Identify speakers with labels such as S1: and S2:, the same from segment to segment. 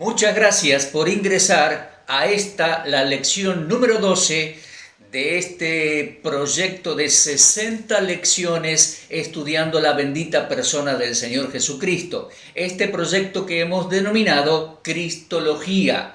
S1: Muchas gracias por ingresar a la lección número 12 de este proyecto de 60 lecciones estudiando la bendita persona del Señor Jesucristo. Este proyecto que hemos denominado Cristología.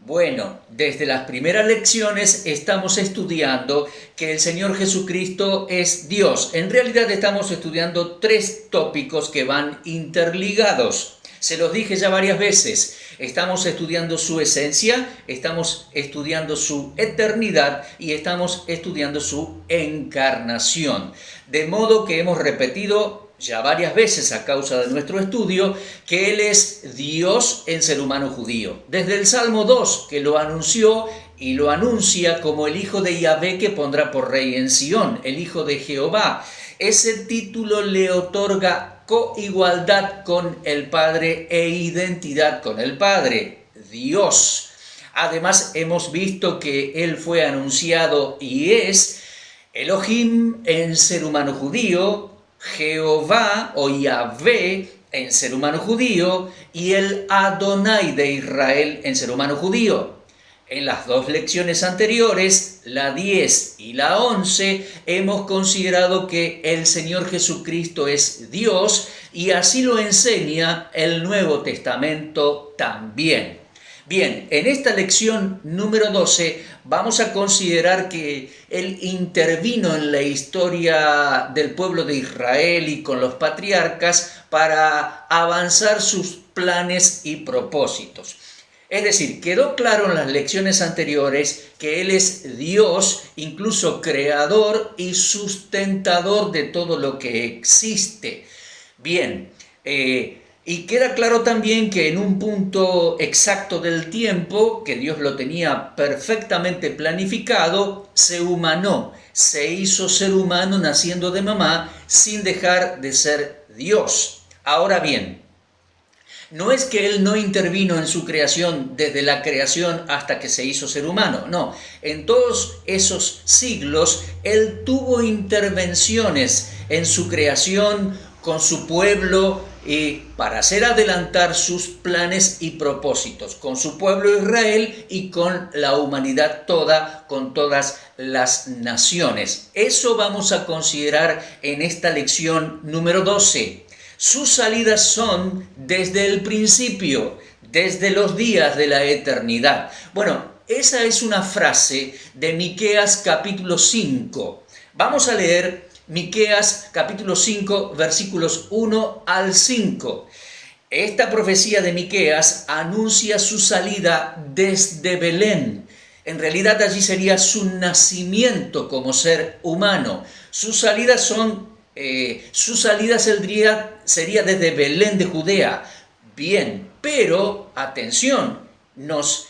S1: Bueno, desde las primeras lecciones estamos estudiando que el Señor Jesucristo es Dios. En realidad estamos estudiando tres tópicos que van interligados. Se los dije ya varias veces. Estamos estudiando su esencia, estamos estudiando su eternidad y estamos estudiando su encarnación. De modo que hemos repetido ya varias veces a causa de nuestro estudio que Él es Dios en ser humano judío. Desde el Salmo 2, que lo anunció y lo anuncia como el Hijo de Yahvé que pondrá por rey en Sión, el Hijo de Jehová. Ese título le otorga coigualdad con el Padre e identidad con el Padre, Dios. Además, hemos visto que Él fue anunciado y es Elohim en ser humano judío, Jehová o Yahvé en ser humano judío y el Adonai de Israel en ser humano judío. En las dos lecciones anteriores, la 10 y la 11, hemos considerado que el Señor Jesucristo es Dios y así lo enseña el Nuevo Testamento también. Bien, en esta lección número 12 vamos a considerar que Él intervino en la historia del pueblo de Israel y con los patriarcas para avanzar sus planes y propósitos. Es decir, quedó claro en las lecciones anteriores que Él es Dios, incluso creador y sustentador de todo lo que existe. Bien, y queda claro también que en un punto exacto del tiempo, que Dios lo tenía perfectamente planificado, se humanó, se hizo ser humano naciendo de mamá sin dejar de ser Dios. Ahora bien, no es que Él no intervino en su creación desde la creación hasta que se hizo ser humano, no. En todos esos siglos Él tuvo intervenciones en su creación con su pueblo para hacer adelantar sus planes y propósitos, con su pueblo Israel y con la humanidad toda, con todas las naciones. Eso vamos a considerar en esta lección número 12. Sus salidas son desde el principio, desde los días de la eternidad. Bueno, esa es una frase de Miqueas capítulo 5. Vamos a leer Miqueas capítulo 5, versículos 1 al 5. Esta profecía de Miqueas anuncia su salida desde Belén. En realidad allí sería su nacimiento como ser humano. Sus salidas sería desde Belén de Judea. Bien, pero atención, nos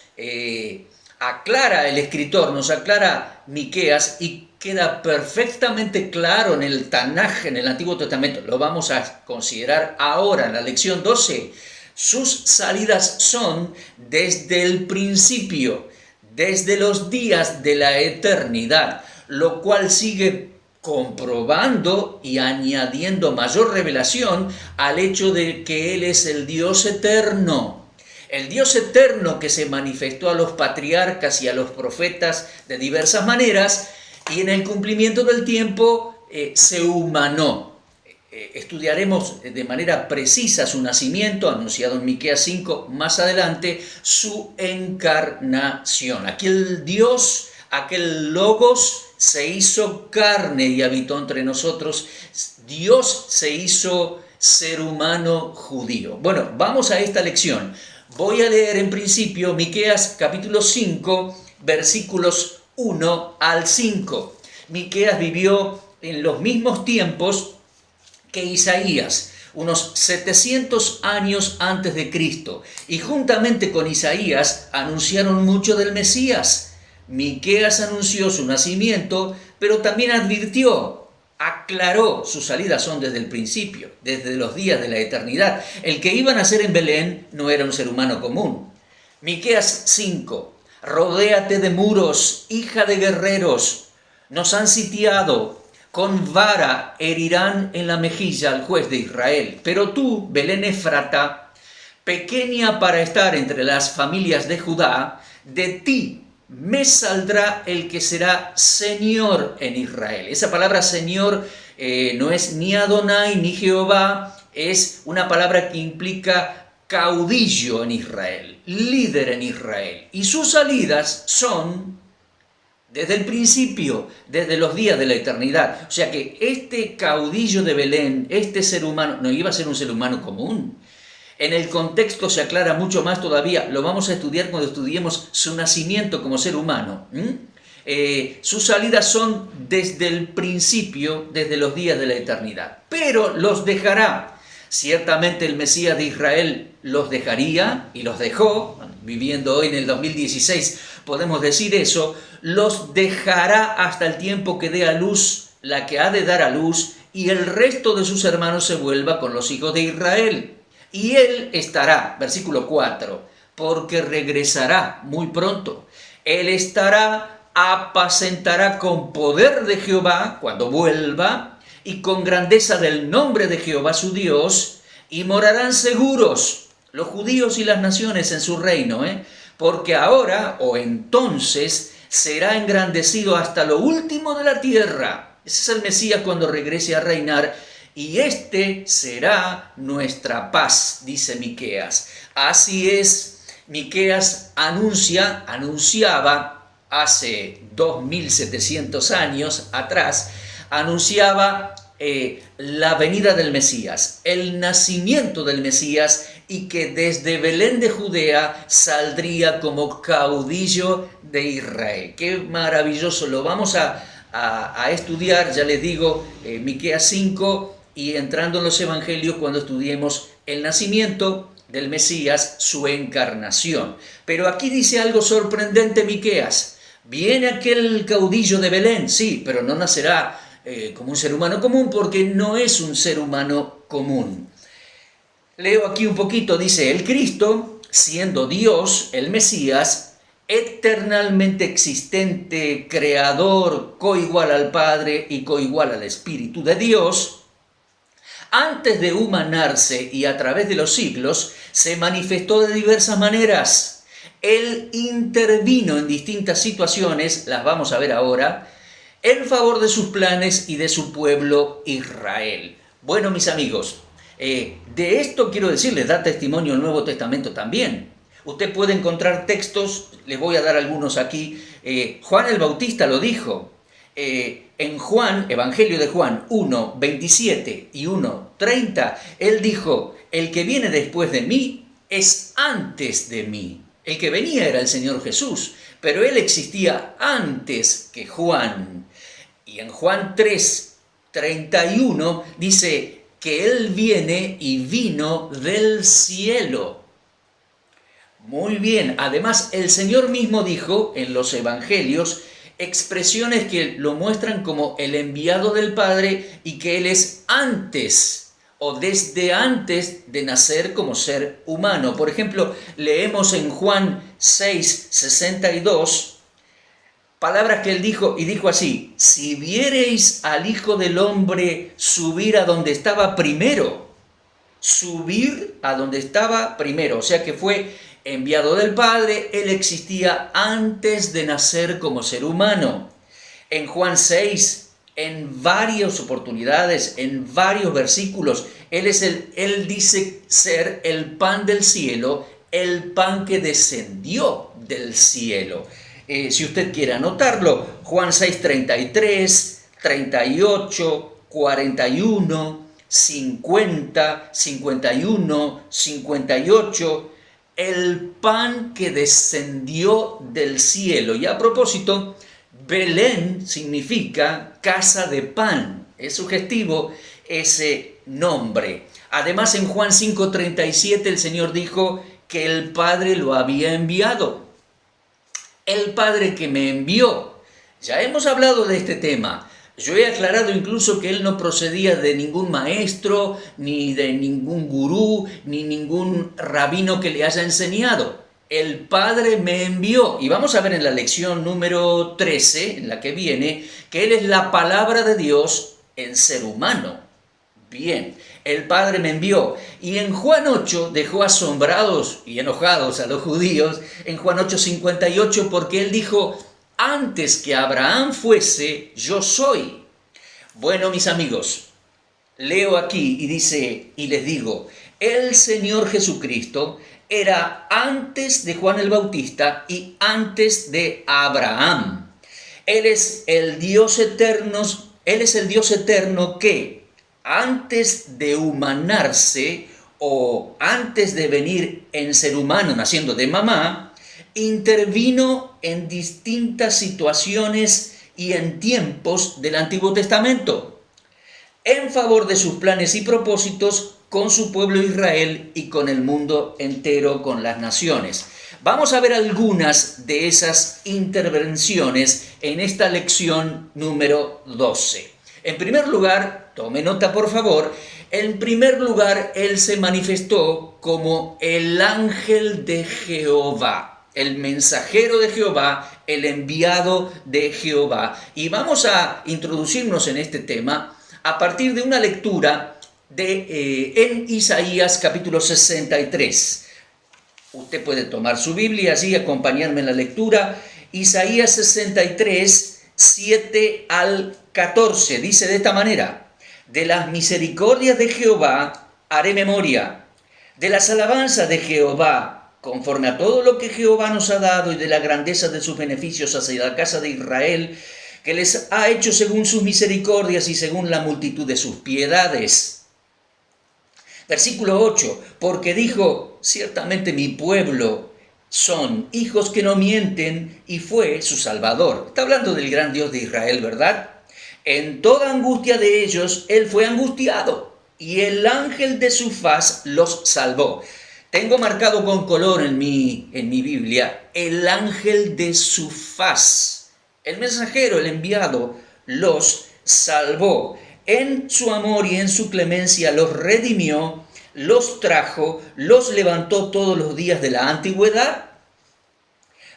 S1: aclara el escritor, nos aclara Miqueas y queda perfectamente claro en el Tanaj, en el Antiguo Testamento. Lo vamos a considerar ahora en la lección 12. Sus salidas son desde el principio, desde los días de la eternidad, lo cual sigue comprobando y añadiendo mayor revelación al hecho de que Él es el Dios eterno. El Dios eterno que se manifestó a los patriarcas y a los profetas de diversas maneras y en el cumplimiento del tiempo se humanó. Estudiaremos de manera precisa su nacimiento, anunciado en Miqueas 5, más adelante, su encarnación. Aquel Dios, aquel Logos, se hizo carne y habitó entre nosotros. Dios se hizo ser humano judío. Bueno, vamos a esta lección. Voy a leer en principio Miqueas capítulo 5, versículos 1 al 5. Miqueas vivió en los mismos tiempos que Isaías, unos 700 años antes de Cristo, y juntamente con Isaías anunciaron mucho del Mesías. Miqueas anunció su nacimiento, pero también advirtió, aclaró, sus salidas son desde el principio, desde los días de la eternidad. El que iba a nacer en Belén no era un ser humano común. Miqueas 5. Rodéate de muros, hija de guerreros, nos han sitiado, con vara herirán en la mejilla al juez de Israel. Pero tú, Belén Efrata, pequeña para estar entre las familias de Judá, de ti me saldrá el que será Señor en Israel. Esa palabra Señor no es ni Adonai ni Jehová, es una palabra que implica caudillo en Israel, líder en Israel. Y sus salidas son desde el principio, desde los días de la eternidad. O sea que este caudillo de Belén, este ser humano, no iba a ser un ser humano común. En el contexto se aclara mucho más todavía, lo vamos a estudiar cuando estudiemos su nacimiento como ser humano. Sus salidas son desde el principio, desde los días de la eternidad. Pero los dejará. Ciertamente el Mesías de Israel los dejaría y los dejó, viviendo hoy en el 2016 podemos decir eso, los dejará hasta el tiempo que dé a luz la que ha de dar a luz y el resto de sus hermanos se vuelva con los hijos de Israel. Y él estará, versículo 4, porque regresará muy pronto. Él estará, apacentará con poder de Jehová cuando vuelva y con grandeza del nombre de Jehová su Dios, y morarán seguros los judíos y las naciones en su reino, porque ahora o entonces será engrandecido hasta lo último de la tierra. Ese es el Mesías cuando regrese a reinar. Y este será nuestra paz, dice Miqueas. Así es, Miqueas anunciaba hace 2700 años atrás, anunciaba la venida del Mesías, el nacimiento del Mesías y que desde Belén de Judea saldría como caudillo de Israel. Qué maravilloso, lo vamos a estudiar, ya les digo, Miqueas 5 y entrando en los evangelios cuando estudiemos el nacimiento del Mesías, su encarnación. Pero aquí dice algo sorprendente Miqueas. Viene aquel caudillo de Belén, sí, pero no nacerá como un ser humano común porque no es un ser humano común. Leo aquí un poquito, dice, el Cristo, siendo Dios, el Mesías, eternamente existente, creador, coigual al Padre y coigual al Espíritu de Dios, antes de humanarse y a través de los siglos, se manifestó de diversas maneras. Él intervino en distintas situaciones, las vamos a ver ahora, en favor de sus planes y de su pueblo Israel. Bueno, mis amigos, de esto quiero decirles, da testimonio el Nuevo Testamento también. Usted puede encontrar textos, les voy a dar algunos aquí. Juan el Bautista lo dijo. En Juan, Evangelio de Juan 1, 27 y 1, 30, él dijo, el que viene después de mí es antes de mí. El que venía era el Señor Jesús, pero él existía antes que Juan. Y en Juan 3, 31 dice que él viene y vino del cielo. Muy bien, además el Señor mismo dijo en los evangelios expresiones que lo muestran como el enviado del Padre y que Él es antes o desde antes de nacer como ser humano. Por ejemplo, leemos en Juan 6, 62, palabras que Él dijo y dijo así, si viereis al Hijo del Hombre subir a donde estaba primero, subir a donde estaba primero, o sea que fue enviado del Padre, Él existía antes de nacer como ser humano. En Juan 6, en varias oportunidades, en varios versículos, Él dice ser el pan del cielo, el pan que descendió del cielo. Si usted quiere anotarlo, Juan 6, 33, 38, 41, 50, 51, 58, el pan que descendió del cielo. Y a propósito, Belén significa casa de pan. Es sugestivo ese nombre. Además, en Juan 5:37 el Señor dijo que el Padre lo había enviado. El Padre que me envió. Ya hemos hablado de este tema. Yo he aclarado incluso que él no procedía de ningún maestro, ni de ningún gurú, ni ningún rabino que le haya enseñado. El Padre me envió. Y vamos a ver en la lección número 13, en la que viene, que Él es la palabra de Dios en ser humano. Bien, el Padre me envió. Y en Juan 8 dejó asombrados y enojados a los judíos, en Juan 8:58, porque él dijo, antes que Abraham fuese, yo soy. Bueno, mis amigos, leo aquí y dice, y les digo, el Señor Jesucristo era antes de Juan el Bautista y antes de Abraham. Él es el Dios eterno que antes de humanarse o antes de venir en ser humano naciendo de mamá, intervino en distintas situaciones y en tiempos del Antiguo Testamento en favor de sus planes y propósitos con su pueblo Israel y con el mundo entero, con las naciones. Vamos a ver algunas de esas intervenciones en esta lección número 12. En primer lugar, tome nota por favor, en primer lugar él se manifestó como el ángel de Jehová, el mensajero de Jehová, el enviado de Jehová. Y vamos a introducirnos en este tema a partir de una lectura en Isaías capítulo 63. Usted puede tomar su Biblia allí y acompañarme en la lectura. Isaías 63, 7 al 14, dice de esta manera: de las misericordias de Jehová haré memoria, de las alabanzas de Jehová, conforme a todo lo que Jehová nos ha dado, y de la grandeza de sus beneficios hacia la casa de Israel, que les ha hecho según sus misericordias y según la multitud de sus piedades. Versículo 8, porque dijo, ciertamente mi pueblo son hijos que no mienten, y fue su Salvador. Está hablando del gran Dios de Israel, ¿verdad? En toda angustia de ellos, él fue angustiado, y el ángel de su faz los salvó. Tengo marcado con color en mi Biblia, el ángel de su faz. El mensajero, el enviado, los salvó. En su amor y en su clemencia los redimió, los trajo, los levantó todos los días de la antigüedad.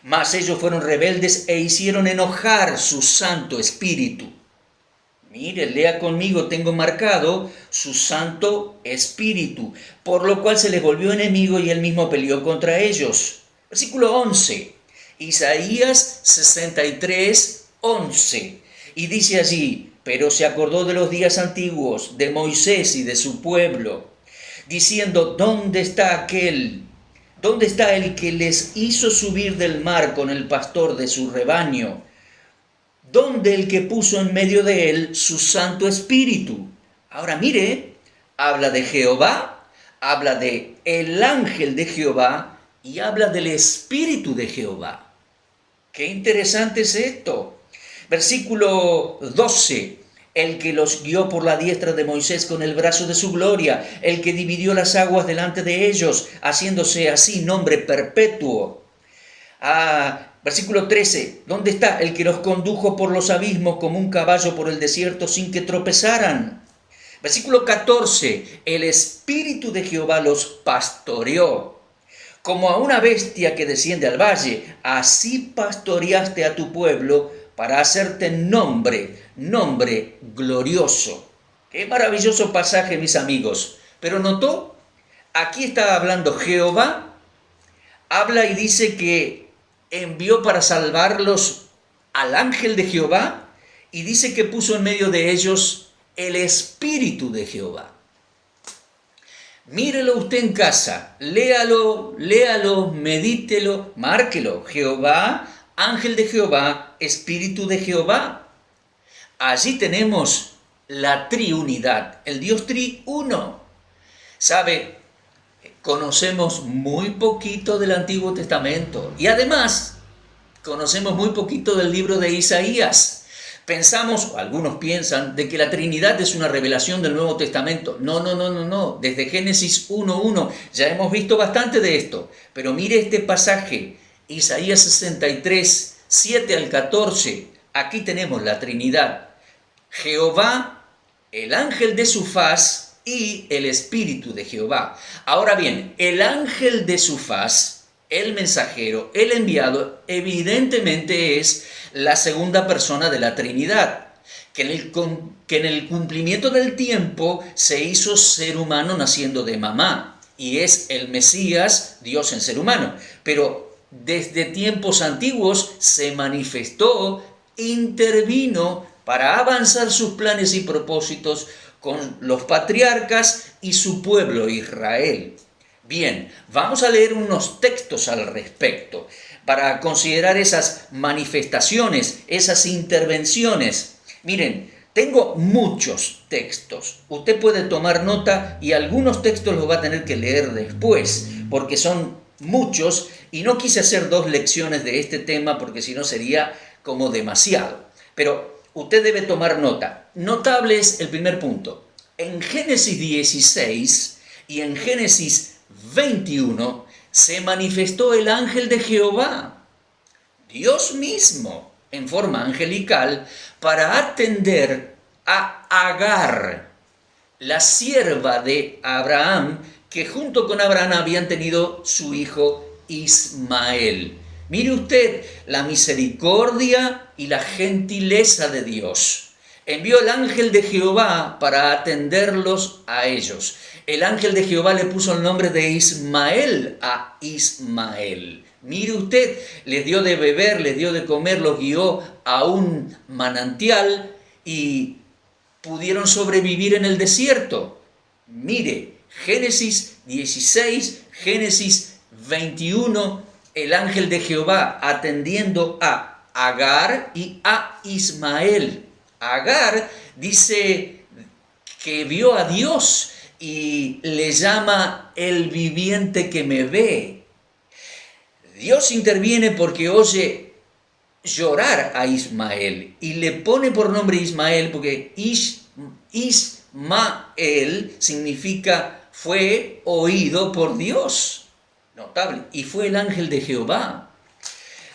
S1: Mas ellos fueron rebeldes e hicieron enojar su Santo Espíritu. Mire, lea conmigo, tengo marcado su Santo Espíritu, por lo cual se les volvió enemigo y él mismo peleó contra ellos. Versículo 11, Isaías 63, 11, y dice allí: pero se acordó de los días antiguos, de Moisés y de su pueblo, diciendo, ¿dónde está aquel? ¿Dónde está el que les hizo subir del mar con el pastor de su rebaño? ¿Dónde el que puso en medio de él su Santo Espíritu? Ahora mire, habla de Jehová, habla de el ángel de Jehová y habla del Espíritu de Jehová. Qué interesante es esto. Versículo 12, el que los guió por la diestra de Moisés con el brazo de su gloria, el que dividió las aguas delante de ellos, haciéndose así nombre perpetuo. Versículo 13, ¿dónde está el que los condujo por los abismos como un caballo por el desierto sin que tropezaran? Versículo 14, el Espíritu de Jehová los pastoreó. Como a una bestia que desciende al valle, así pastoreaste a tu pueblo para hacerte nombre glorioso. Qué maravilloso pasaje, mis amigos. Pero notó, aquí está hablando Jehová, habla y dice que envió para salvarlos al ángel de Jehová, y dice que puso en medio de ellos el Espíritu de Jehová. Mírelo usted en casa, léalo, medítelo, márquelo. Jehová, ángel de Jehová, Espíritu de Jehová. Allí tenemos la triunidad, el Dios triuno. ¿Sabe? Conocemos muy poquito del Antiguo Testamento y además conocemos muy poquito del libro de Isaías. Pensamos, o algunos piensan, de que la Trinidad es una revelación del Nuevo Testamento. No. Desde Génesis 1:1 ya hemos visto bastante de esto. Pero mire este pasaje, Isaías 63, 7 al 14. Aquí tenemos la Trinidad. Jehová, el ángel de su faz y el Espíritu de Jehová. Ahora bien, el ángel de su faz, el mensajero, el enviado, evidentemente es la segunda persona de la Trinidad, que en el cumplimiento del tiempo se hizo ser humano naciendo de mamá, y es el Mesías, Dios en ser humano. Pero desde tiempos antiguos se manifestó, intervino para avanzar sus planes y propósitos con los patriarcas y su pueblo Israel. Bien, vamos a leer unos textos al respecto para considerar esas manifestaciones, esas intervenciones. Miren, tengo muchos textos. Usted puede tomar nota y algunos textos los va a tener que leer después, porque son muchos y no quise hacer 2 lecciones de este tema porque si no sería como demasiado. Pero usted debe tomar nota. Notable es el primer punto. En Génesis 16 y en Génesis 21 se manifestó el ángel de Jehová, Dios mismo, en forma angelical, para atender a Agar, la sierva de Abraham, que junto con Abraham habían tenido su hijo Ismael. Mire usted la misericordia y la gentileza de Dios. Envió el ángel de Jehová para atenderlos a ellos. El ángel de Jehová le puso el nombre de Ismael a Ismael. Mire usted, les dio de beber, les dio de comer, los guió a un manantial y pudieron sobrevivir en el desierto. Mire, Génesis 16, Génesis 21, el ángel de Jehová atendiendo a Agar y a Ismael. Agar dice que vio a Dios y le llama el viviente que me ve. Dios interviene porque oye llorar a Ismael y le pone por nombre Ismael porque Ismael significa fue oído por Dios. Notable. Y fue el ángel de Jehová.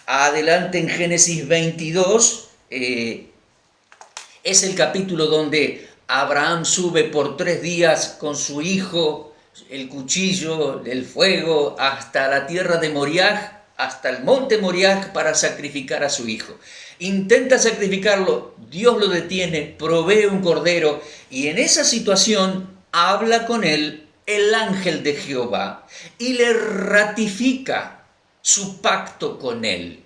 S1: Adelante en Génesis 22, es el capítulo donde Abraham sube por 3 días con su hijo, el cuchillo, el fuego, hasta la tierra de Moriah, hasta el monte Moriah para sacrificar a su hijo. Intenta sacrificarlo, Dios lo detiene, provee un cordero y en esa situación habla con él el ángel de Jehová y le ratifica su pacto con él.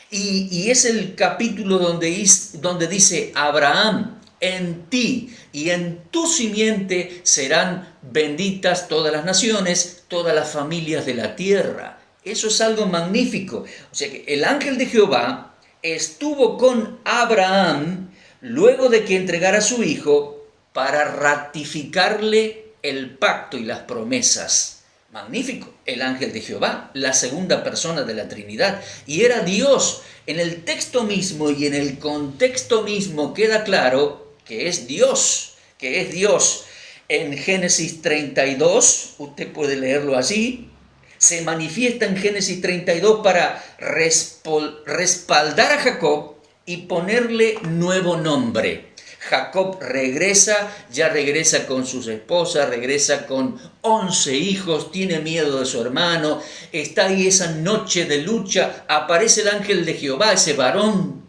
S1: Y es el capítulo donde dice, Abraham, en ti y en tu simiente serán benditas todas las naciones, todas las familias de la tierra. Eso es algo magnífico. O sea que el ángel de Jehová estuvo con Abraham luego de que entregara a su hijo para ratificarle el pacto y las promesas. Magnífico, el ángel de Jehová, la segunda persona de la Trinidad. Y era Dios. En el texto mismo y en el contexto mismo queda claro que es Dios, que es Dios. En Génesis 32, usted puede leerlo así, se manifiesta en Génesis 32 para respaldar a Jacob y ponerle nuevo nombre. Jacob ya regresa con sus esposas, regresa con 11 hijos, tiene miedo de su hermano, está ahí esa noche de lucha, aparece el ángel de Jehová, ese varón,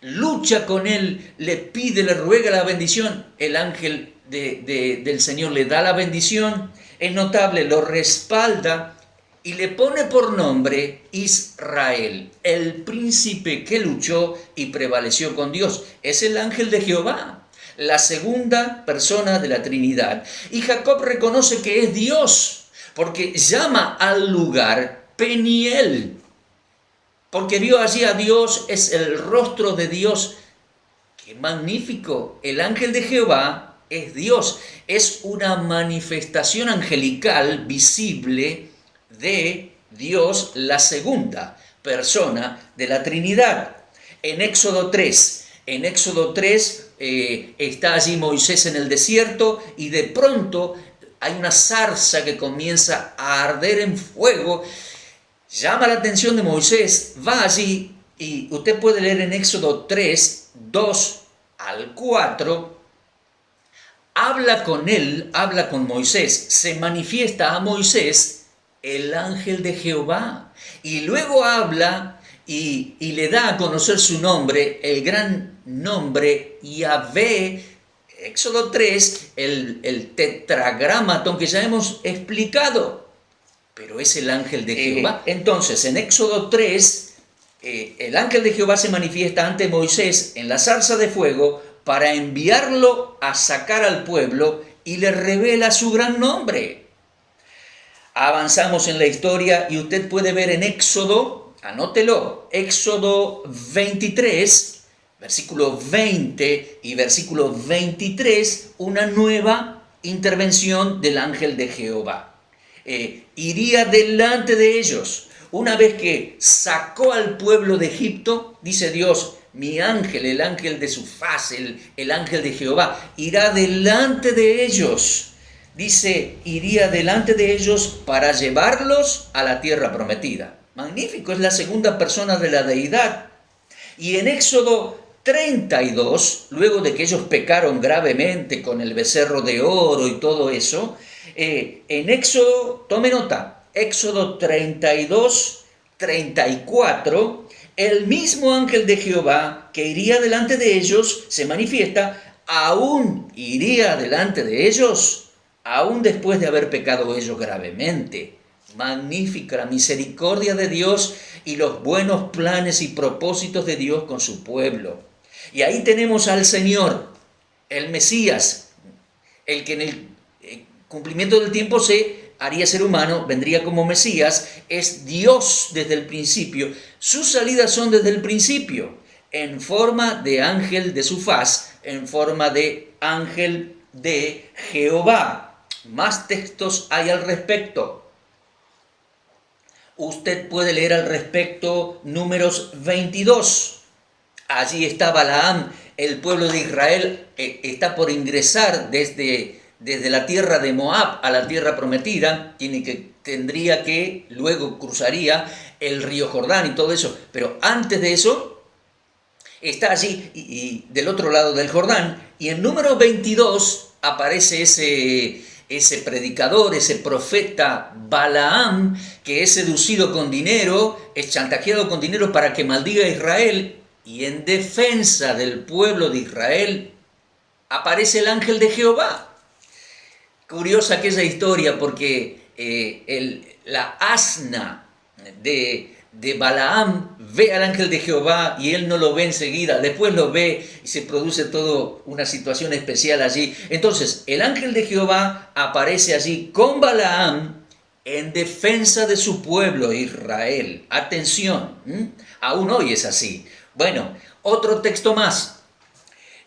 S1: lucha con él, le pide, le ruega la bendición, el ángel del Señor le da la bendición, es notable, lo respalda y le pone por nombre Israel, el príncipe que luchó y prevaleció con Dios. Es el ángel de Jehová, la segunda persona de la Trinidad. Y Jacob reconoce que es Dios, porque llama al lugar Peniel, porque vio allí a Dios, es el rostro de Dios. ¡Qué magnífico! El ángel de Jehová es Dios, es una manifestación angelical visible de Dios, la segunda persona de la Trinidad. En Éxodo 3 está allí Moisés en el desierto y de pronto hay una zarza que comienza a arder en fuego. Llama la atención de Moisés, va allí y usted puede leer en Éxodo 3, 2 al 4. Habla con Moisés, se manifiesta a Moisés el ángel de Jehová y luego habla y le da a conocer su nombre, el gran nombre Yahvé. Éxodo 3, el tetragramatón que ya hemos explicado, pero es el ángel de Jehová. Entonces, en Éxodo 3, el ángel de Jehová se manifiesta ante Moisés en la zarza de fuego para enviarlo a sacar al pueblo y le revela su gran nombre. Avanzamos en la historia y usted puede ver en Éxodo, anótelo, Éxodo 23, versículo 20 y versículo 23, una nueva intervención del ángel de Jehová. Iría delante de ellos. Una vez que sacó al pueblo de Egipto, dice Dios, mi ángel, el ángel de su faz, el ángel de Jehová, irá delante de ellos. Dice, iría delante de ellos para llevarlos a la tierra prometida. Magnífico, es la segunda persona de la deidad. Y en Éxodo 32, luego de que ellos pecaron gravemente con el becerro de oro y todo eso, en Éxodo, tome nota, Éxodo 32, 34, el mismo ángel de Jehová que iría delante de ellos se manifiesta, aún iría delante de ellos, aún después de haber pecado ellos gravemente. Magnífica la misericordia de Dios y los buenos planes y propósitos de Dios con su pueblo. Y ahí tenemos al Señor, el Mesías, el que en el cumplimiento del tiempo se haría ser humano, vendría como Mesías, es Dios desde el principio. Sus salidas son desde el principio, en forma de ángel de su faz, en forma de ángel de Jehová. Más textos hay al respecto. Usted puede leer al respecto Números 22. Allí está Balaam, el pueblo de Israel está por ingresar desde la tierra de Moab a la tierra prometida, tendría que, luego cruzaría el río Jordán y todo eso, pero antes de eso está allí y del otro lado del Jordán, y en Número 22 aparece ese predicador, ese profeta Balaam, que es seducido con dinero, es chantajeado con dinero para que maldiga a Israel, y en defensa del pueblo de Israel aparece el ángel de Jehová. Curiosa aquella historia porque la asna de Balaam ve al ángel de Jehová y él no lo ve enseguida, después lo ve y se produce toda una situación especial allí. Entonces el ángel de Jehová aparece allí con Balaam en defensa de su pueblo Israel. Atención, aún hoy es así. Bueno, otro texto más.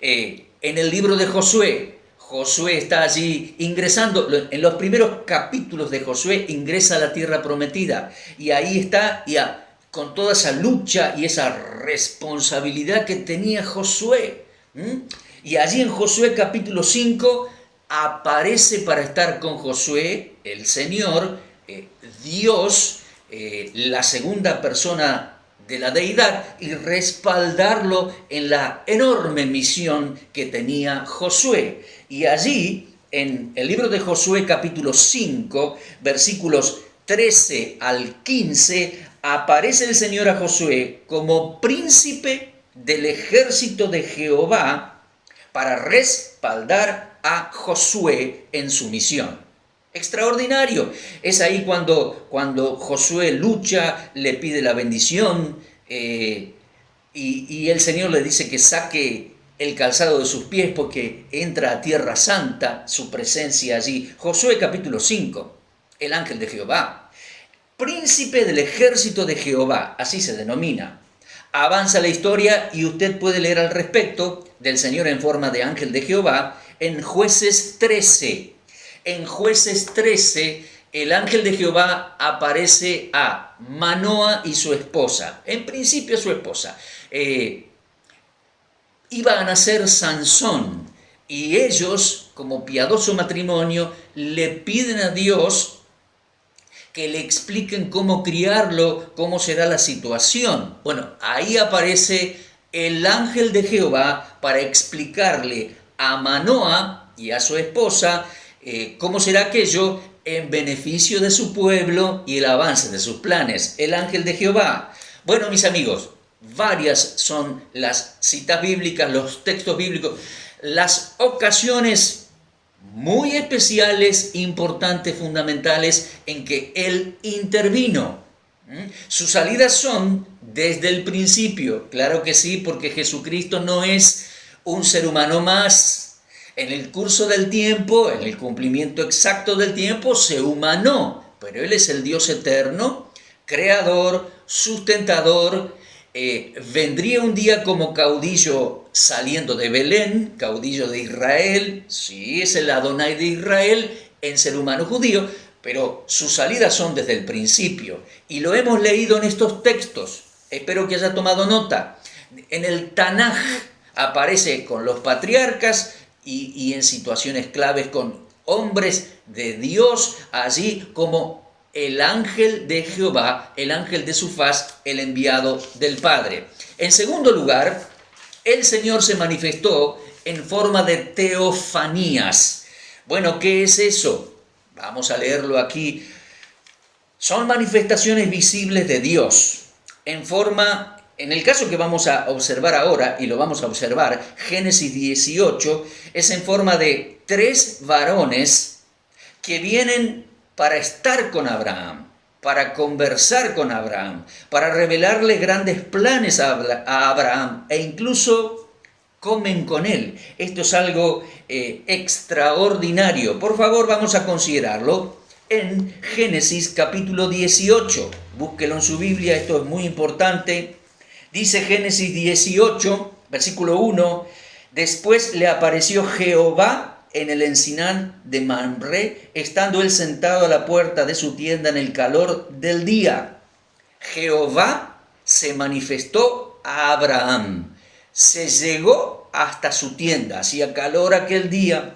S1: En el libro de Josué, Josué está allí ingresando, en los primeros capítulos de Josué ingresa a la tierra prometida y ahí está con toda esa lucha y esa responsabilidad que tenía Josué. Y allí en Josué capítulo 5 aparece para estar con Josué el Señor, Dios, la segunda persona de la deidad, y respaldarlo en la enorme misión que tenía Josué. Y allí, en el libro de Josué capítulo 5, versículos 13 al 15, aparece el Señor a Josué como príncipe del ejército de Jehová para respaldar a Josué en su misión. Extraordinario. Es ahí cuando Josué lucha, le pide la bendición y el Señor le dice que saque el calzado de sus pies porque entra a tierra santa, su presencia allí. Josué capítulo 5, el ángel de Jehová, príncipe del ejército de Jehová, así se denomina. Avanza la historia y usted puede leer al respecto del Señor en forma de ángel de Jehová en Jueces 13. En Jueces 13, el ángel de Jehová aparece a Manoa y su esposa. En principio su esposa. Iba a nacer Sansón y ellos, como piadoso matrimonio, le piden a Dios que le expliquen cómo criarlo, cómo será la situación. Bueno, ahí aparece el ángel de Jehová para explicarle a Manoa y a su esposa cómo será aquello en beneficio de su pueblo y el avance de sus planes. El ángel de Jehová. Bueno, mis amigos, varias son las citas bíblicas, los textos bíblicos, las ocasiones muy especiales, importantes, fundamentales en que Él intervino. Sus salidas son desde el principio, claro que sí, porque Jesucristo no es un ser humano más. En el curso del tiempo, en el cumplimiento exacto del tiempo, se humanó, pero Él es el Dios eterno, creador, sustentador. Vendría un día como caudillo saliendo de Belén, caudillo de Israel, sí, es el Adonai de Israel en ser humano judío, pero sus salidas son desde el principio, y lo hemos leído en estos textos. Espero que haya tomado nota. En el Tanaj aparece con los patriarcas y en situaciones claves con hombres de Dios, allí como el ángel de Jehová, el ángel de su faz, el enviado del Padre. En segundo lugar, el Señor se manifestó en forma de teofanías. Bueno, ¿qué es eso? Vamos a leerlo aquí. Son manifestaciones visibles de Dios en el caso que vamos a observar ahora, y lo vamos a observar, Génesis 18, es en forma de 3 varones que vienen para estar con Abraham, para conversar con Abraham, para revelarle grandes planes a Abraham, e incluso comen con él. Esto es algo extraordinario. Por favor, vamos a considerarlo en Génesis capítulo 18. Búsquelo en su Biblia, esto es muy importante. Dice Génesis 18, versículo 1, después le apareció Jehová en el encinar de Mamre, estando él sentado a la puerta de su tienda en el calor del día. Jehová se manifestó a Abraham, se llegó hasta su tienda, hacía calor aquel día.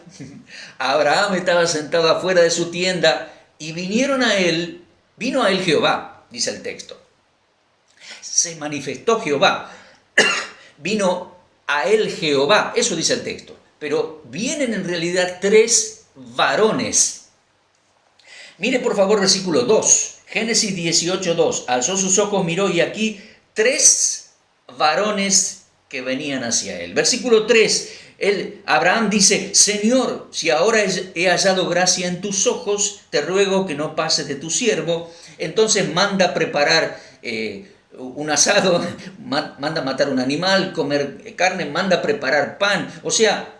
S1: Abraham estaba sentado afuera de su tienda y vino a él Jehová, dice el texto. Se manifestó Jehová, vino a él Jehová, eso dice el texto, pero vienen en realidad 3 varones. Mire por favor versículo 2, Génesis 18, 2, alzó sus ojos, miró y aquí 3 varones que venían hacia él. Versículo 3, Abraham dice, Señor, si ahora he hallado gracia en tus ojos, te ruego que no pases de tu siervo. Entonces manda preparar un asado, manda matar un animal, comer carne, manda preparar pan. O sea,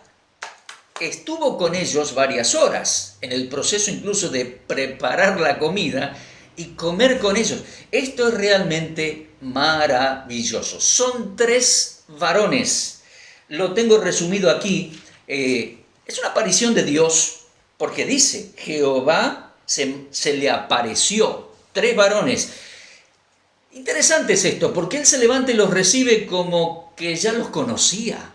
S1: estuvo con ellos varias horas, en el proceso incluso de preparar la comida y comer con ellos. Esto es realmente maravilloso. Son 3 varones. Lo tengo resumido aquí. Es una aparición de Dios, porque dice, Jehová se le apareció. 3 varones. Interesante es esto, porque él se levanta y los recibe como que ya los conocía.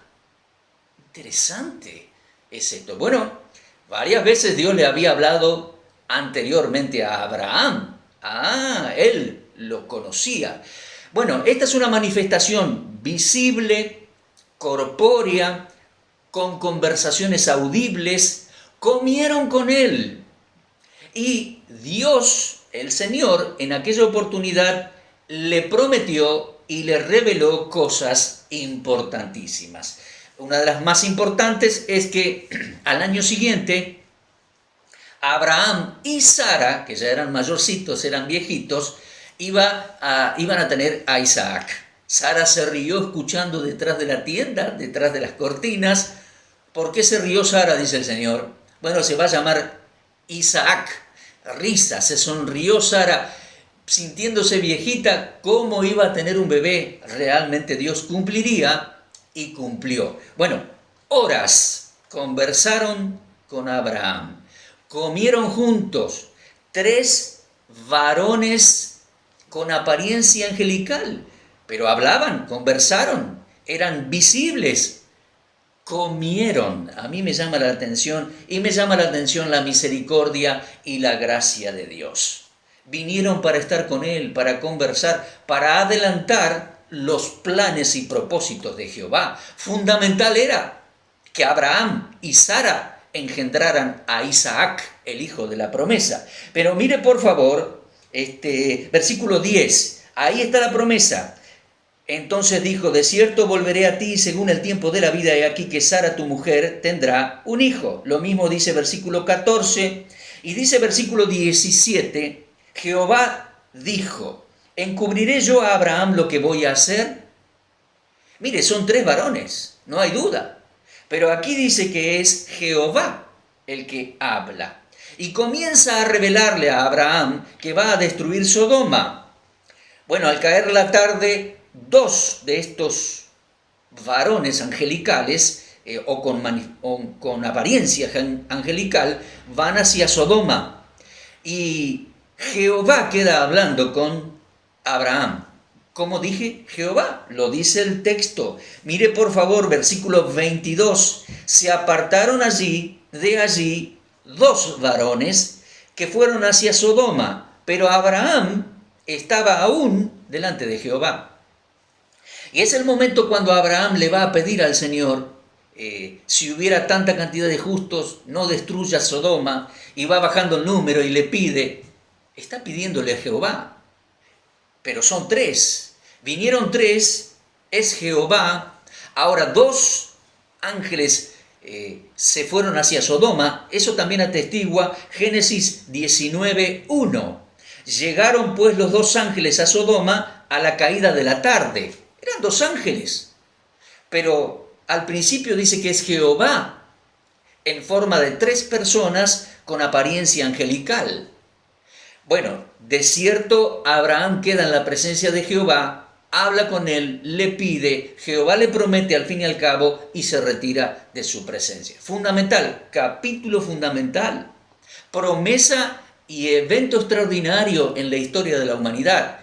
S1: Interesante es esto. Bueno, varias veces Dios le había hablado anteriormente a Abraham. Él lo conocía. Bueno, esta es una manifestación visible, corpórea, con conversaciones audibles. Comieron con él. Y Dios, el Señor, en aquella oportunidad le prometió y le reveló cosas importantísimas. Una de las más importantes es que al año siguiente, Abraham y Sara, que ya eran mayorcitos, eran viejitos, iban a tener a Isaac. Sara se rió escuchando detrás de la tienda, detrás de las cortinas. ¿Por qué se rió Sara?, dice el Señor. Bueno, se va a llamar Isaac. Risa, se sonrió Sara, sintiéndose viejita, cómo iba a tener un bebé. Realmente Dios cumpliría, y cumplió. Bueno, horas conversaron con Abraham, comieron juntos, 3 varones con apariencia angelical, pero hablaban, conversaron, eran visibles, comieron. A mí me llama la atención, y me llama la atención la misericordia y la gracia de Dios. Vinieron para estar con él, para conversar, para adelantar los planes y propósitos de Jehová. Fundamental era que Abraham y Sara engendraran a Isaac, el hijo de la promesa. Pero mire por favor, versículo 10, Ahí está la promesa. Entonces dijo, de cierto volveré a ti según el tiempo de la vida, y aquí que Sara tu mujer tendrá un hijo. Lo mismo dice versículo 14 y dice versículo 17, Jehová dijo, ¿encubriré yo a Abraham lo que voy a hacer? Mire, son 3 varones, no hay duda. Pero aquí dice que es Jehová el que habla. Y comienza a revelarle a Abraham que va a destruir Sodoma. Bueno, al caer la tarde, 2 de estos varones angelicales, o con apariencia angelical, van hacia Sodoma. Y Jehová queda hablando con Abraham. Como dije, Jehová, lo dice el texto. Mire por favor, versículo 22. Se apartaron de allí 2 varones que fueron hacia Sodoma, pero Abraham estaba aún delante de Jehová. Y es el momento cuando Abraham le va a pedir al Señor, si hubiera tanta cantidad de justos, no destruya Sodoma, y va bajando el número y le pide, está pidiéndole a Jehová. Pero son 3, vinieron 3, es Jehová. Ahora 2 ángeles se fueron hacia Sodoma, eso también atestigua Génesis 19:1. Llegaron pues los 2 ángeles a Sodoma a la caída de la tarde. Eran 2 ángeles, pero al principio dice que es Jehová en forma de 3 personas con apariencia angelical. Bueno, de cierto Abraham queda en la presencia de Jehová, habla con él, le pide, Jehová le promete al fin y al cabo y se retira de su presencia. Fundamental, capítulo fundamental, promesa y evento extraordinario en la historia de la humanidad.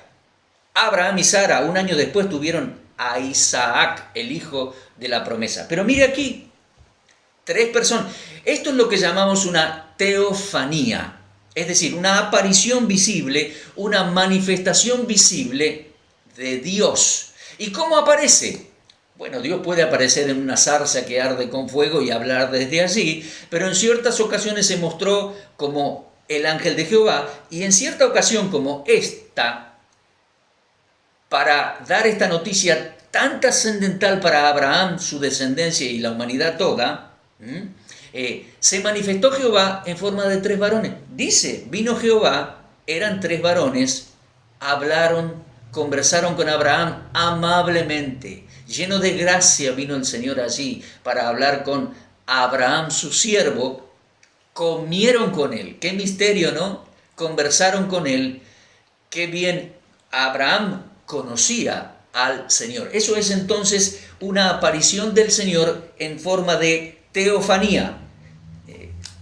S1: Abraham y Sara, un año después, tuvieron a Isaac, el hijo de la promesa. Pero mire aquí, 3 personas. Esto es lo que llamamos una teofanía. Es decir, una aparición visible, una manifestación visible de Dios. ¿Y cómo aparece? Bueno, Dios puede aparecer en una zarza que arde con fuego y hablar desde allí, pero en ciertas ocasiones se mostró como el ángel de Jehová y en cierta ocasión como esta, para dar esta noticia tan trascendental para Abraham, su descendencia y la humanidad toda, se manifestó Jehová en forma de 3 varones. Dice, vino Jehová, eran 3 varones, hablaron, conversaron con Abraham amablemente. Lleno de gracia vino el Señor allí para hablar con Abraham, su siervo. Comieron con él. Qué misterio, ¿no? Conversaron con él. Qué bien Abraham conocía al Señor. Eso es entonces una aparición del Señor en forma de teofanía.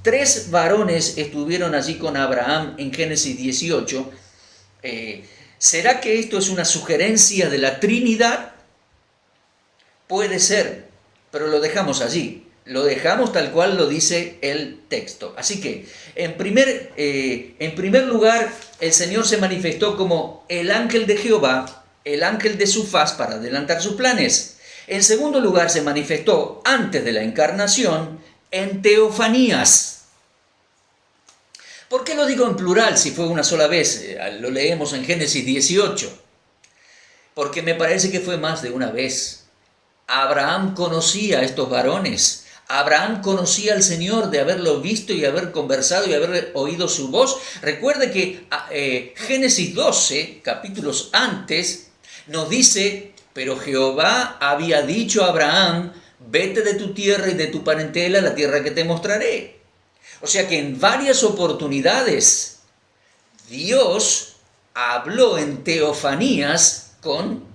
S1: 3 varones estuvieron allí con Abraham en Génesis 18. ¿Será que esto es una sugerencia de la Trinidad? Puede ser, pero lo dejamos allí. Lo dejamos tal cual lo dice el texto. Así que, en primer lugar, el Señor se manifestó como el ángel de Jehová, el ángel de su faz para adelantar sus planes. En segundo lugar, se manifestó antes de la encarnación en teofanías. ¿Por qué lo digo en plural si fue una sola vez? Lo leemos en Génesis 18. Porque me parece que fue más de una vez. Abraham conocía a estos varones. Abraham conocía al Señor de haberlo visto y haber conversado y haber oído su voz. Recuerde que Génesis 12, capítulos antes, nos dice, pero Jehová había dicho a Abraham, vete de tu tierra y de tu parentela a la tierra que te mostraré. O sea que en varias oportunidades Dios habló en teofanías con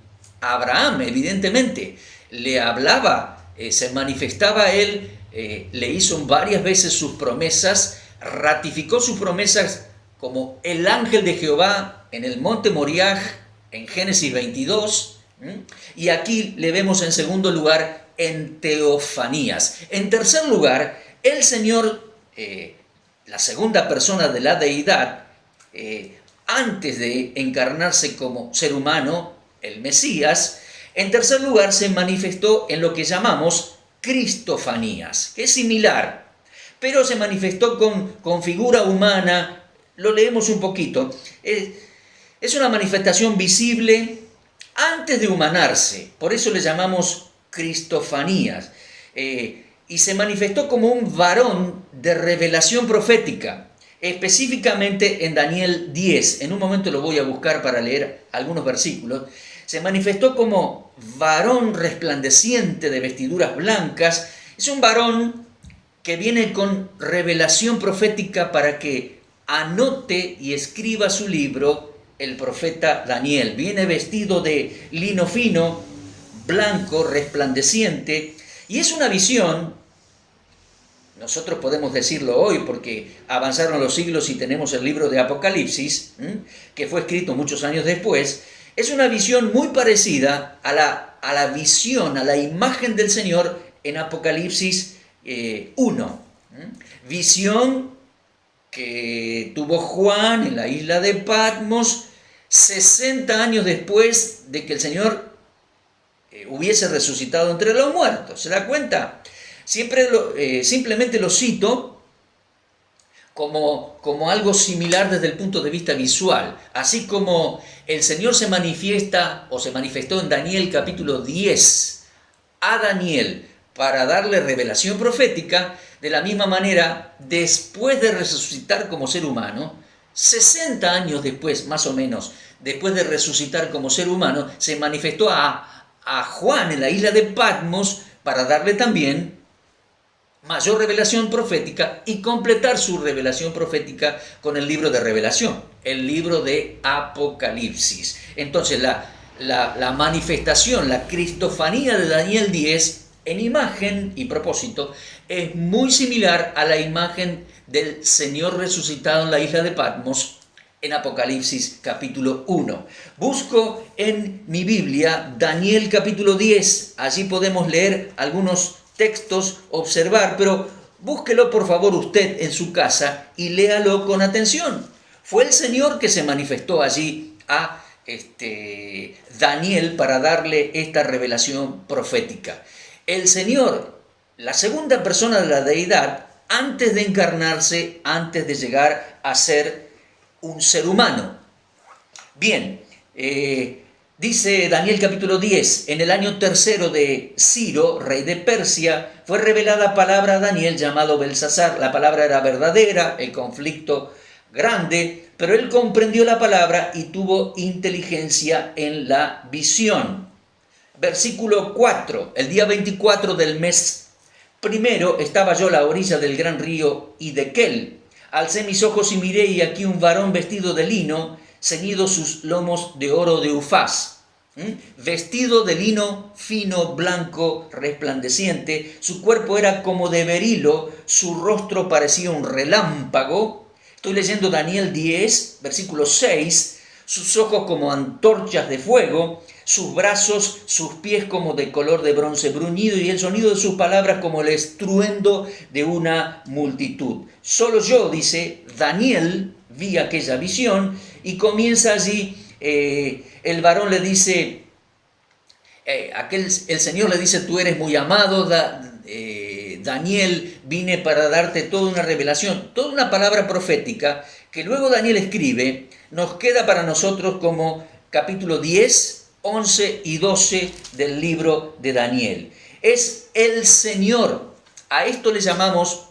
S1: Abraham, evidentemente. Le hablaba, se manifestaba a él, le hizo varias veces sus promesas, ratificó sus promesas como el ángel de Jehová en el monte Moriah, en Génesis 22, y aquí le vemos en segundo lugar en teofanías. En tercer lugar, el Señor, la segunda persona de la deidad, antes de encarnarse como ser humano, el Mesías, en tercer lugar se manifestó en lo que llamamos cristofanías, que es similar, pero se manifestó con figura humana. Lo leemos un poquito. Es una manifestación visible antes de humanarse, por eso le llamamos cristofanías, y se manifestó como un varón de revelación profética, específicamente en Daniel 10. En un momento lo voy a buscar para leer algunos versículos. Se manifestó como varón resplandeciente de vestiduras blancas. Es un varón que viene con revelación profética para que anote y escriba su libro el profeta Daniel. Viene vestido de lino fino, blanco, resplandeciente, y es una visión. Nosotros podemos decirlo hoy porque avanzaron los siglos y tenemos el libro de Apocalipsis, que fue escrito muchos años después. Es una visión muy parecida a la visión, a la imagen del Señor en Apocalipsis 1. Visión que tuvo Juan en la isla de Patmos 60 años después de que el Señor hubiese resucitado entre los muertos. ¿Se da cuenta? Simplemente lo cito como algo similar desde el punto de vista visual. Así como el Señor se manifiesta o se manifestó en Daniel capítulo 10 a Daniel para darle revelación profética, de la misma manera, después de resucitar como ser humano, 60 años después, más o menos, después de resucitar como ser humano, se manifestó a Juan en la isla de Patmos para darle también mayor revelación profética y completar su revelación profética con el libro de Revelación, el libro de Apocalipsis. Entonces la manifestación, la cristofanía de Daniel 10 en imagen y propósito es muy similar a la imagen del Señor resucitado en la isla de Patmos en Apocalipsis capítulo 1. Busco en mi Biblia Daniel capítulo 10, allí podemos leer algunos textos, observar, pero búsquelo por favor usted en su casa y léalo con atención. Fue el Señor que se manifestó allí a Daniel para darle esta revelación profética. El Señor, la segunda persona de la deidad, antes de encarnarse, antes de llegar a ser un ser humano. Bien, dice Daniel capítulo 10, en el año tercero de Ciro, rey de Persia, fue revelada palabra a Daniel llamado Belsasar. La palabra era verdadera, el conflicto grande, pero él comprendió la palabra y tuvo inteligencia en la visión. Versículo 4, el día 24 del mes primero estaba yo a la orilla del gran río Hidekel. Alcé mis ojos y miré, y aquí un varón vestido de lino, ceñido sus lomos de oro de Ufaz, vestido de lino fino, blanco, resplandeciente. Su cuerpo era como de berilo, su rostro parecía un relámpago. Estoy leyendo Daniel 10, versículo 6. Sus ojos como antorchas de fuego, sus brazos, sus pies como de color de bronce bruñido, y el sonido de sus palabras como el estruendo de una multitud. Solo yo, dice Daniel, vi aquella visión, y comienza allí, el varón le dice, el Señor le dice: tú eres muy amado, Daniel, vine para darte toda una revelación, toda una palabra profética, que luego Daniel escribe. Nos queda para nosotros como capítulo 10, 11 y 12 del libro de Daniel. Es el Señor. A esto le llamamos,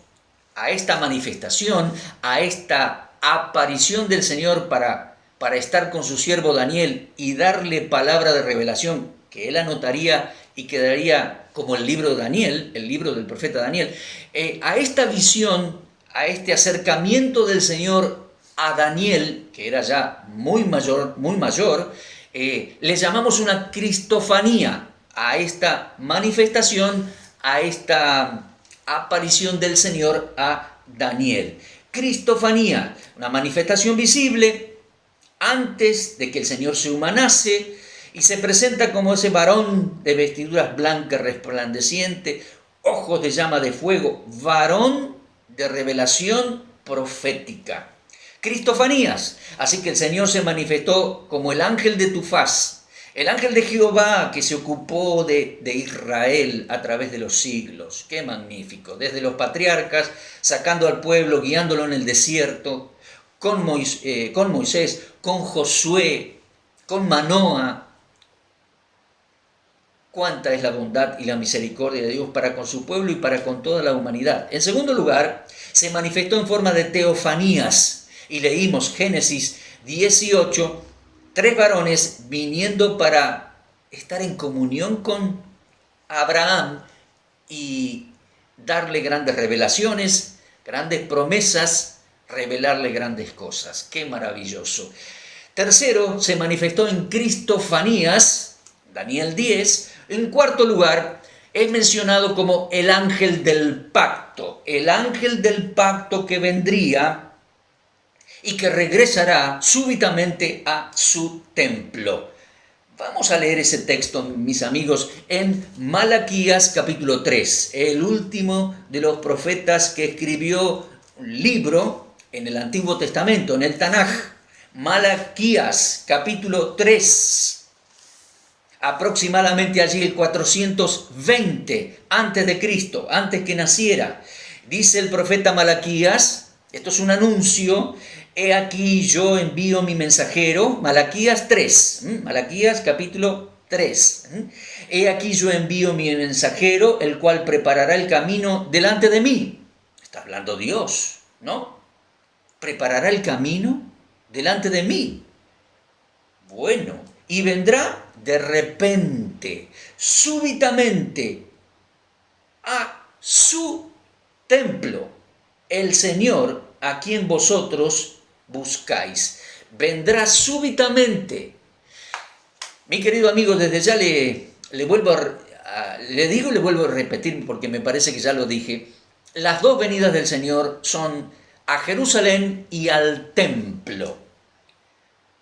S1: a esta manifestación, a esta aparición del Señor para estar con su siervo Daniel y darle palabra de revelación que él anotaría y quedaría como el libro de Daniel, el libro del profeta Daniel. A esta visión, a este acercamiento del Señor a Daniel, que era ya muy mayor, le llamamos una cristofanía, a esta manifestación, a esta aparición del Señor a Daniel. Cristofanía, una manifestación visible antes de que el Señor se humanase, y se presenta como ese varón de vestiduras blancas resplandecientes, ojos de llama de fuego, varón de revelación profética. Cristofanías, así que el Señor se manifestó como el ángel de tu faz, el ángel de Jehová que se ocupó de Israel a través de los siglos. ¡Qué magnífico! Desde los patriarcas, sacando al pueblo, guiándolo en el desierto, con Moisés, con Josué, con Manoah. Cuánta es la bondad y la misericordia de Dios para con su pueblo y para con toda la humanidad. En segundo lugar, se manifestó en forma de teofanías. Y leímos Génesis 18, 3 varones viniendo para estar en comunión con Abraham y darle grandes revelaciones, grandes promesas, revelarle grandes cosas. ¡Qué maravilloso! Tercero, se manifestó en cristofanías, Daniel 10. En cuarto lugar, es mencionado como el ángel del pacto que vendría y que regresará súbitamente a su templo. Vamos a leer ese texto, mis amigos, en Malaquías capítulo 3, el último de los profetas que escribió un libro en el Antiguo Testamento, en el Tanaj. Malaquías capítulo 3. Aproximadamente allí el 420 antes de Cristo, antes que naciera. Dice el profeta Malaquías, esto es un anuncio: he aquí yo envío mi mensajero. Malaquías 3, Malaquías capítulo 3. He aquí yo envío mi mensajero, el cual preparará el camino delante de mí. Está hablando Dios, ¿no? Preparará el camino delante de mí. Bueno, y vendrá de repente, súbitamente, a su templo, el Señor a quien vosotros buscáis. Vendrá súbitamente. Mi querido amigo, desde ya le vuelvo le vuelvo a repetir, porque me parece que ya lo dije. Las dos venidas del Señor son a Jerusalén y al templo.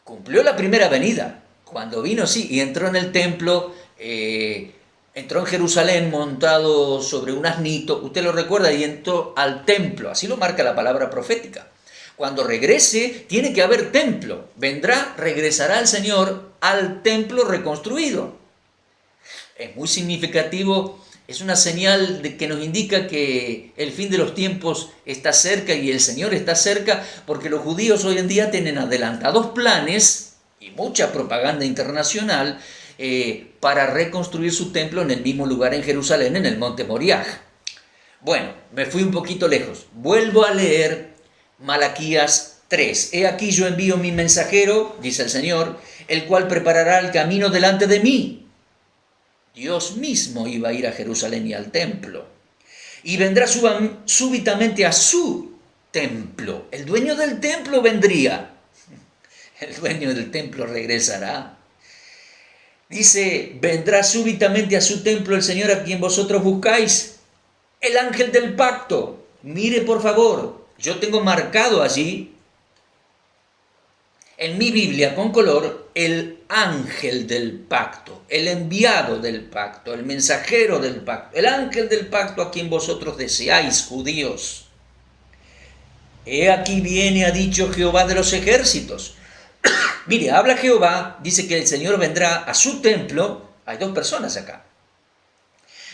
S1: Cumplió la primera venida. Cuando vino, sí, y entró en el templo, entró en Jerusalén montado sobre un asnito, usted lo recuerda, y entró al templo, así lo marca la palabra profética. Cuando regrese, tiene que haber templo. Regresará el Señor al templo reconstruido. Es muy significativo, es una señal que nos indica que el fin de los tiempos está cerca y el Señor está cerca, porque los judíos hoy en día tienen adelantados planes y mucha propaganda internacional para reconstruir su templo en el mismo lugar en Jerusalén, en el monte Moriah. Bueno, me fui un poquito lejos. Vuelvo a leer Malaquías 3. He aquí yo envío mi mensajero, dice el Señor, el cual preparará el camino delante de mí. Dios mismo iba a ir a Jerusalén y al templo. Y vendrá súbitamente a su templo. El dueño del templo vendría. El dueño del templo regresará. Dice, vendrá súbitamente a su templo el Señor a quien vosotros buscáis. El ángel del pacto. Mire, por favor, yo tengo marcado allí, en mi Biblia con color, el ángel del pacto, el enviado del pacto, el mensajero del pacto, el ángel del pacto a quien vosotros deseáis, judíos. He aquí viene, ha dicho Jehová de los ejércitos. Mire, habla Jehová, dice que el Señor vendrá a su templo. Hay dos personas acá.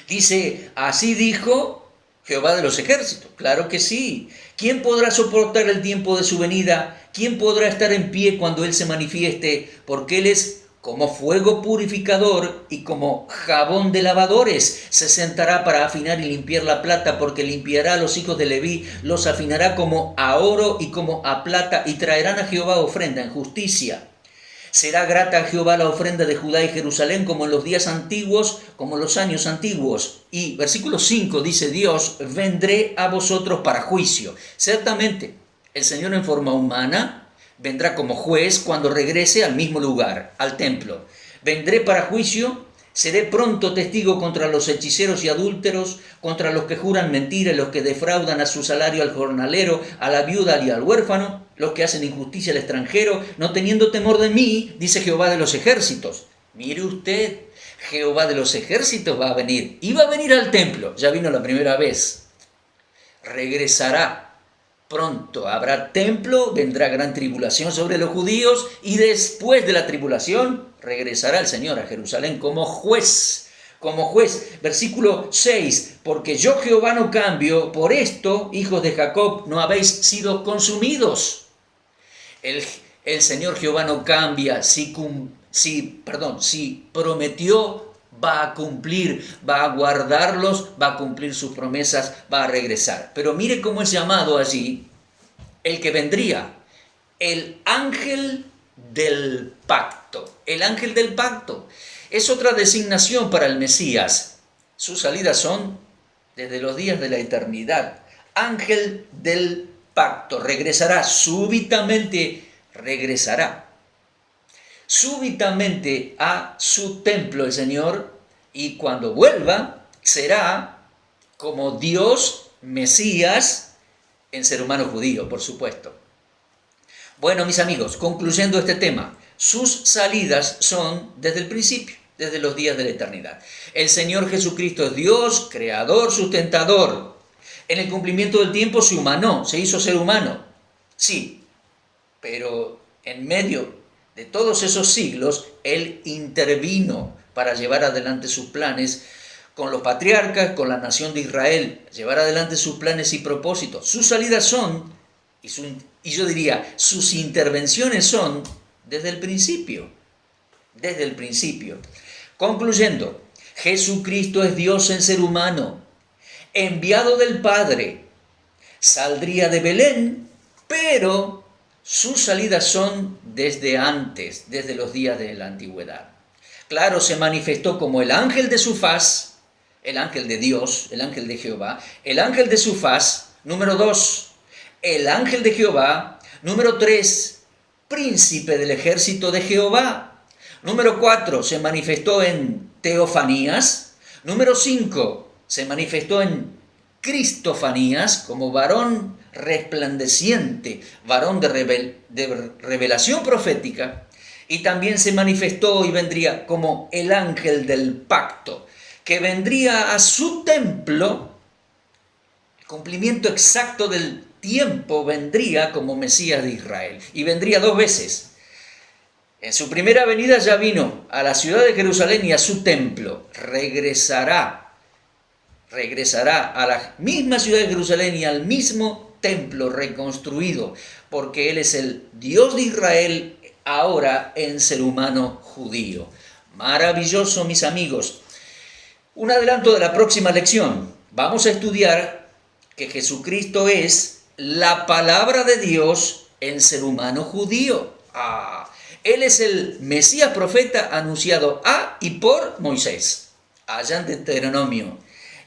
S1: Dice, así dijo Jehová de los ejércitos. Claro que sí. ¿Quién podrá soportar el tiempo de su venida? ¿Quién podrá estar en pie cuando Él se manifieste? Porque Él es como fuego purificador y como jabón de lavadores. Se sentará para afinar y limpiar la plata, porque limpiará a los hijos de Leví, los afinará como a oro y como a plata, y traerán a Jehová ofrenda en justicia. Será grata a Jehová la ofrenda de Judá y Jerusalén, como en los días antiguos, como en los años antiguos. Y versículo 5 dice Dios, vendré a vosotros para juicio. Ciertamente, el Señor en forma humana vendrá como juez cuando regrese al mismo lugar, al templo. Vendré para juicio, seré pronto testigo contra los hechiceros y adúlteros, contra los que juran mentira, los que defraudan a su salario al jornalero, a la viuda y al huérfano, los que hacen injusticia al extranjero, no teniendo temor de mí, dice Jehová de los ejércitos. Mire usted, Jehová de los ejércitos va a venir, y va a venir al templo, ya vino la primera vez. Regresará. Pronto habrá templo, vendrá gran tribulación sobre los judíos y después de la tribulación regresará el Señor a Jerusalén como juez. Como juez, versículo 6, porque yo Jehová no cambio, por esto, hijos de Jacob, no habéis sido consumidos. El, el Señor Jehová no cambia, si prometió, va a cumplir, va a guardarlos, va a cumplir sus promesas, va a regresar. Pero mire cómo es llamado allí el que vendría, el ángel del pacto. El ángel del pacto es otra designación para el Mesías. Sus salidas son desde los días de la eternidad. Ángel del pacto, regresará súbitamente, súbitamente a su templo el Señor, y cuando vuelva será como Dios, Mesías, en ser humano judío, por supuesto. Bueno, mis amigos, concluyendo este tema, sus salidas son desde el principio, desde los días de la eternidad. El Señor Jesucristo es Dios, creador, sustentador. En el cumplimiento del tiempo se humanó, se hizo ser humano. Sí, pero en medio de todos esos siglos, Él intervino para llevar adelante sus planes con los patriarcas, con la nación de Israel, llevar adelante sus planes y propósitos. Sus salidas son, y yo diría, sus intervenciones son desde el principio. Desde el principio. Concluyendo, Jesucristo es Dios en ser humano, enviado del Padre. Saldría de Belén, pero sus salidas son desde antes, desde los días de la antigüedad. Claro, se manifestó como el ángel de su faz, el ángel de Dios, el ángel de Jehová, el ángel de su faz, número 2, el ángel de Jehová, número 3, príncipe del ejército de Jehová, número 4, se manifestó en teofanías, número 5, se manifestó en cristofanías, como varón resplandeciente, varón de revelación profética, y también se manifestó y vendría como el ángel del pacto, que vendría a su templo, el cumplimiento exacto del tiempo, vendría como Mesías de Israel, y vendría 2 veces. En su primera venida ya vino a la ciudad de Jerusalén y a su templo. Regresará a la misma ciudad de Jerusalén y al mismo templo reconstruido, porque Él es el Dios de Israel ahora en ser humano judío. Maravilloso, mis amigos. Un adelanto de la próxima lección. Vamos a estudiar que Jesucristo es la palabra de Dios en ser humano judío. Él es el Mesías profeta anunciado a y por Moisés, allá en Deuteronomio.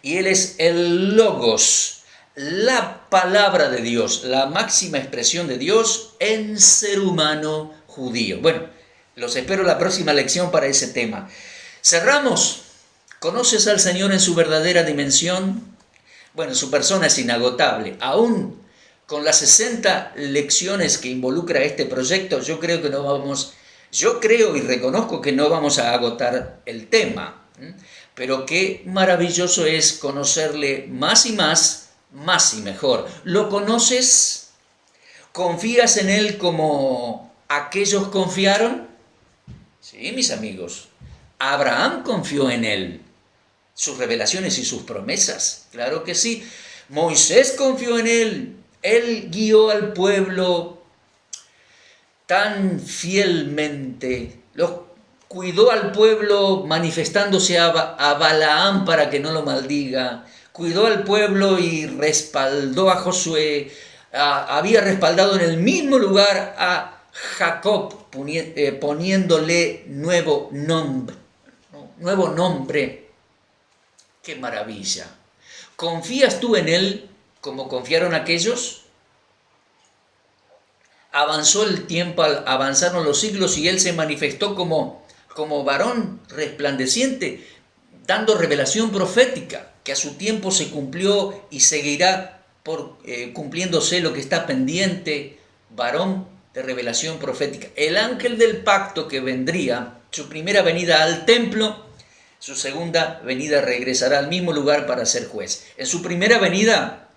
S1: Y Él es el Logos, la palabra de Dios, la máxima expresión de Dios en ser humano judío. Bueno, los espero la próxima lección para ese tema. Cerramos. ¿Conoces al Señor en su verdadera dimensión? Bueno, su persona es inagotable. Aún con las 60 lecciones que involucra este proyecto, yo creo y reconozco que no vamos a agotar el tema. Pero qué maravilloso es conocerle más y más, más y mejor. ¿Lo conoces? ¿Confías en Él como aquellos confiaron? Sí, mis amigos. Abraham confió en Él. Sus revelaciones y sus promesas, claro que sí. Moisés confió en Él. Él guió al pueblo tan fielmente. Cuidó al pueblo manifestándose a Balaam para que no lo maldiga. Cuidó al pueblo y respaldó a Josué. Había respaldado en el mismo lugar a Jacob, poniéndole nuevo nombre. ¡Qué maravilla! ¿Confías tú en Él como confiaron aquellos? Avanzó el tiempo, avanzaron los siglos y Él se manifestó como varón resplandeciente, dando revelación profética, que a su tiempo se cumplió y seguirá cumpliéndose lo que está pendiente, varón de revelación profética. El ángel del pacto que vendría, su primera venida al templo, su segunda venida regresará al mismo lugar para ser juez. En su primera venida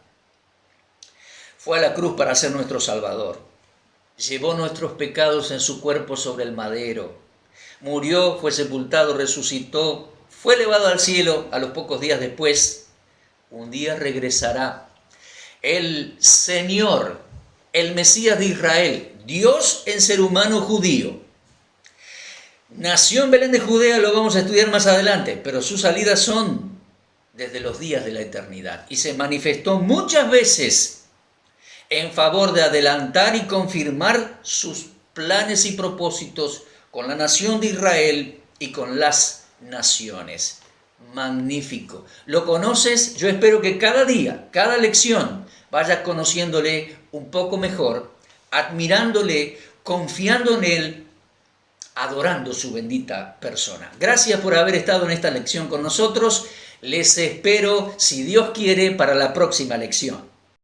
S1: fue a la cruz para ser nuestro Salvador. Llevó nuestros pecados en su cuerpo sobre el madero. Murió, fue sepultado, resucitó, fue elevado al cielo. A los pocos días después, un día regresará. El Señor, el Mesías de Israel, Dios en ser humano judío. Nació en Belén de Judea, lo vamos a estudiar más adelante, pero sus salidas son desde los días de la eternidad. Y se manifestó muchas veces en favor de adelantar y confirmar sus planes y propósitos con la nación de Israel y con las naciones. Magnífico. ¿Lo conoces? Yo espero que cada día, cada lección, vayas conociéndole un poco mejor, admirándole, confiando en él, adorando su bendita persona. Gracias por haber estado en esta lección con nosotros. Les espero, si Dios quiere, para la próxima lección.